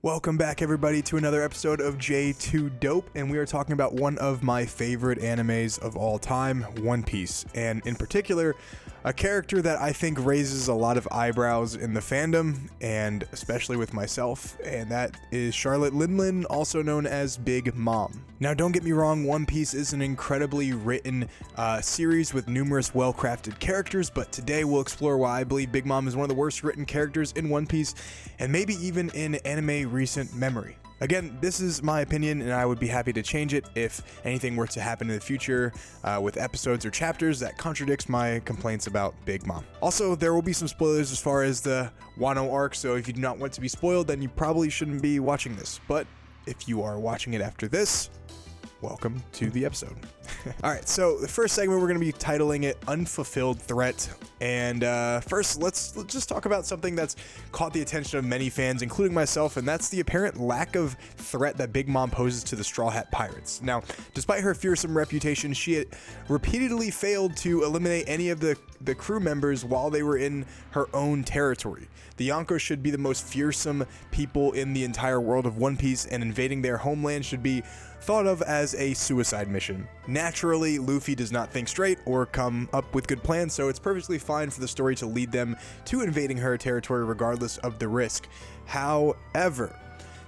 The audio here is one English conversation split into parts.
Welcome back, everybody, to another episode of J2 Dope, and we are talking about one of my favorite animes of all time, One Piece, and in particular, a character that I think raises a lot of eyebrows in the fandom, and especially with myself, and that is Charlotte Linlin, also known as Big Mom. Now, don't get me wrong, One Piece is an incredibly written series with numerous well-crafted characters, but today we'll explore why I believe Big Mom is one of the worst written characters in One Piece, and maybe even in anime recent memory. Again, this is my opinion, and I would be happy to change it if anything were to happen in the future with episodes or chapters that contradicts my complaints about Big Mom. Also, there will be some spoilers as far as the Wano arc, so if you do not want to be spoiled, then you probably shouldn't be watching this. But if you are watching it after this, welcome to the episode. Alright, so the first segment, we're going to be titling it Unfulfilled Threat. And first, let's just talk about something that's caught the attention of many fans, including myself, and that's the apparent lack of threat that Big Mom poses to the Straw Hat Pirates. Now, despite her fearsome reputation, she had repeatedly failed to eliminate any of the crew members while they were in her own territory. The Yonko should be the most fearsome people in the entire world of One Piece, and invading their homeland should be thought of as a suicide mission. Naturally, Luffy does not think straight or come up with good plans, so it's perfectly fine for the story to lead them to invading her territory regardless of the risk. However,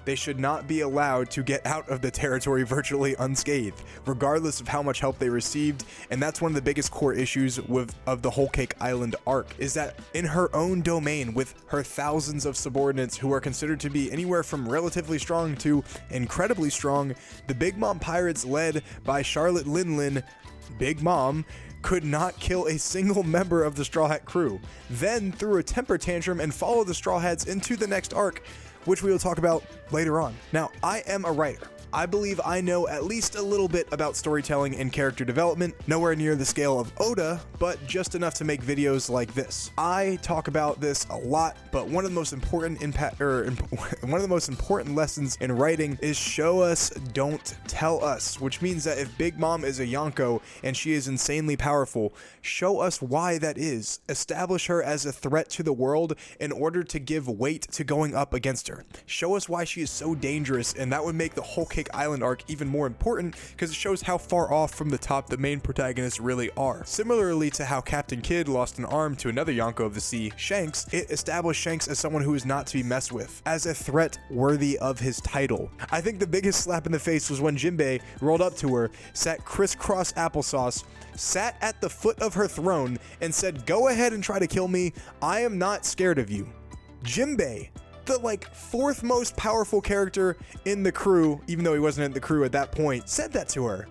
they should not be allowed to get out of the territory virtually unscathed, regardless of how much help they received. And that's one of the biggest core issues of the Whole Cake Island arc, is that in her own domain, with her thousands of subordinates who are considered to be anywhere from relatively strong to incredibly strong, the Big Mom pirates led by Charlotte Linlin, Big Mom, could not kill a single member of the Straw Hat crew, then threw a temper tantrum and followed the Straw Hats into the next arc, which we will talk about later on. Now, I am a writer. I believe I know at least a little bit about storytelling and character development, nowhere near the scale of Oda, but just enough to make videos like this. I talk about this a lot, but one of the most important one of the most important lessons in writing is show us, don't tell us, which means that if Big Mom is a Yonko and she is insanely powerful, show us why that is. Establish her as a threat to the world in order to give weight to going up against her. Show us why she is so dangerous, and that would make the Whole Cake Island arc even more important because it shows how far off from the top the main protagonists really are. Similarly to how Captain Kidd lost an arm to another Yonko of the sea, Shanks, it established Shanks as someone who is not to be messed with, as a threat worthy of his title. I think the biggest slap in the face was when Jinbei rolled up to her, sat crisscross applesauce, sat at the foot of her throne, and said, "Go ahead and try to kill me, I am not scared of you." Jinbei, the fourth most powerful character in the crew, even though he wasn't in the crew at that point, said that to her.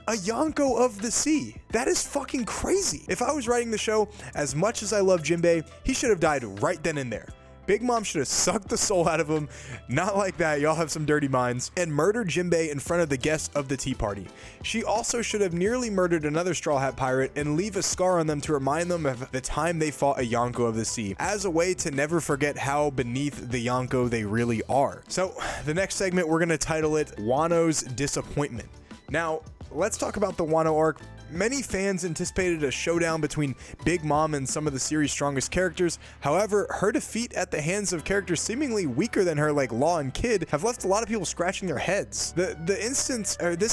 A Yonko of the sea. That is fucking crazy. If I was writing the show, as much as I love Jinbei, he should have died right then and there. Big Mom should have sucked the soul out of him, not like that, y'all have some dirty minds, and murdered Jinbei in front of the guests of the tea party. She also should have nearly murdered another Straw Hat pirate and leave a scar on them to remind them of the time they fought a Yonko of the sea, as a way to never forget how beneath the Yonko they really are. So, the next segment, we're gonna title it Wano's Disappointment. Now, let's talk about the Wano arc. Many fans anticipated a showdown between Big Mom and some of the series' strongest characters. However, her defeat at the hands of characters seemingly weaker than her, like Law and Kid, have left a lot of people scratching their heads. This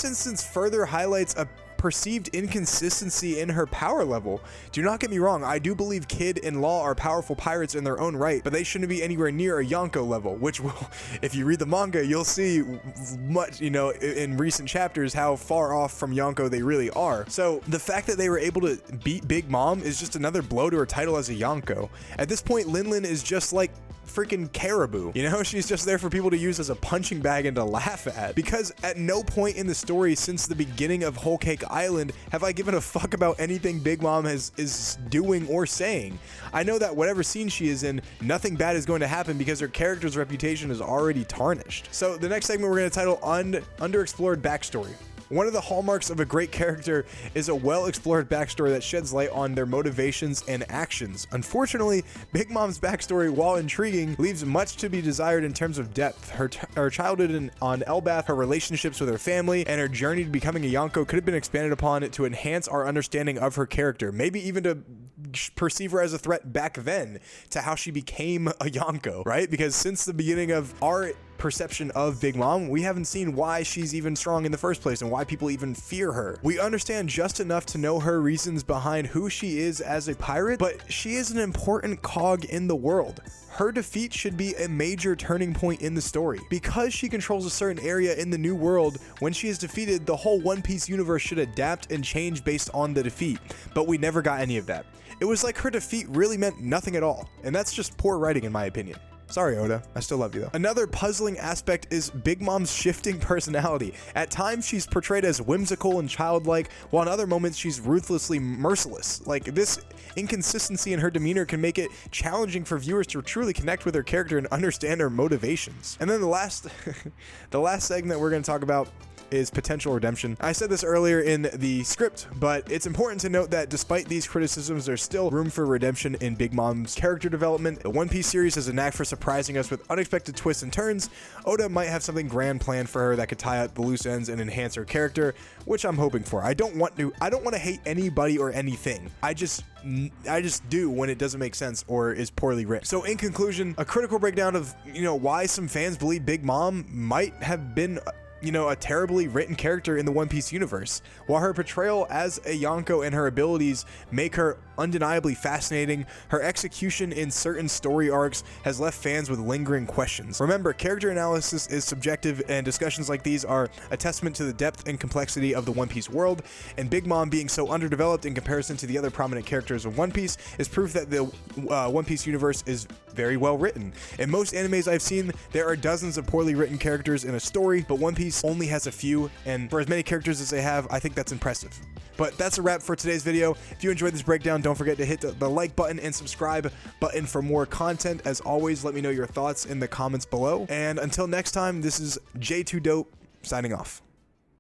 instance further highlights a perceived inconsistency in her power level. Do not get me wrong, I do believe Kid and Law are powerful pirates in their own right, but they shouldn't be anywhere near a Yonko level, which will, if you read the manga, you'll see much, in recent chapters how far off from Yonko they really are. So the fact that they were able to beat Big Mom is just another blow to her title as a Yonko. At this point, Linlin is just like freaking Caribou, she's just there for people to use as a punching bag and to laugh at, because at no point in the story since the beginning of Whole Cake Island have I given a fuck about anything Big Mom is doing or saying. I know that whatever scene she is in, nothing bad is going to happen because her character's reputation is already tarnished. So the next segment we're going to title Underexplored Backstory. One of the hallmarks of a great character is a well-explored backstory that sheds light on their motivations and actions. Unfortunately, Big Mom's backstory, while intriguing, leaves much to be desired in terms of depth. Her childhood on Elbaf, her relationships with her family, and her journey to becoming a Yonko could have been expanded upon to enhance our understanding of her character, maybe even to perceive her as a threat back then to how she became a Yonko, right? Because since the beginning of our perception of Big Mom, we haven't seen why she's even strong in the first place and why people even fear her. We understand just enough to know her reasons behind who she is as a pirate, but she is an important cog in the world. Her defeat should be a major turning point in the story. Because she controls a certain area in the new world, when she is defeated, the whole One Piece universe should adapt and change based on the defeat, but we never got any of that. It was like her defeat really meant nothing at all, and that's just poor writing in my opinion. Sorry, Oda. I still love you, though. Another puzzling aspect is Big Mom's shifting personality. At times, she's portrayed as whimsical and childlike, while in other moments, she's ruthlessly merciless. Like, this inconsistency in her demeanor can make it challenging for viewers to truly connect with her character and understand her motivations. And then the last segment we're going to talk about is potential redemption. I said this earlier in the script, but it's important to note that despite these criticisms, there's still room for redemption in Big Mom's character development. The One Piece series has a knack for surprising us with unexpected twists and turns. Oda might have something grand planned for her that could tie up the loose ends and enhance her character, which I'm hoping for. I don't want to hate anybody or anything. I just do when it doesn't make sense or is poorly written. So in conclusion, a critical breakdown of, why some fans believe Big Mom might have been a terribly written character in the One Piece universe. While her portrayal as a Yonko and her abilities make her undeniably fascinating, her execution in certain story arcs has left fans with lingering questions. Remember, character analysis is subjective, and discussions like these are a testament to the depth and complexity of the One Piece world, and Big Mom being so underdeveloped in comparison to the other prominent characters of One Piece is proof that the One Piece universe is very well written. In most animes I've seen, there are dozens of poorly written characters in a story, but One Piece only has a few, and for as many characters as they have, I think that's impressive. But that's a wrap for today's video. If you enjoyed this breakdown, don't forget to hit the like button and subscribe button for more content. As always, let me know your thoughts in the comments below. And until next time, this is J2Dope signing off.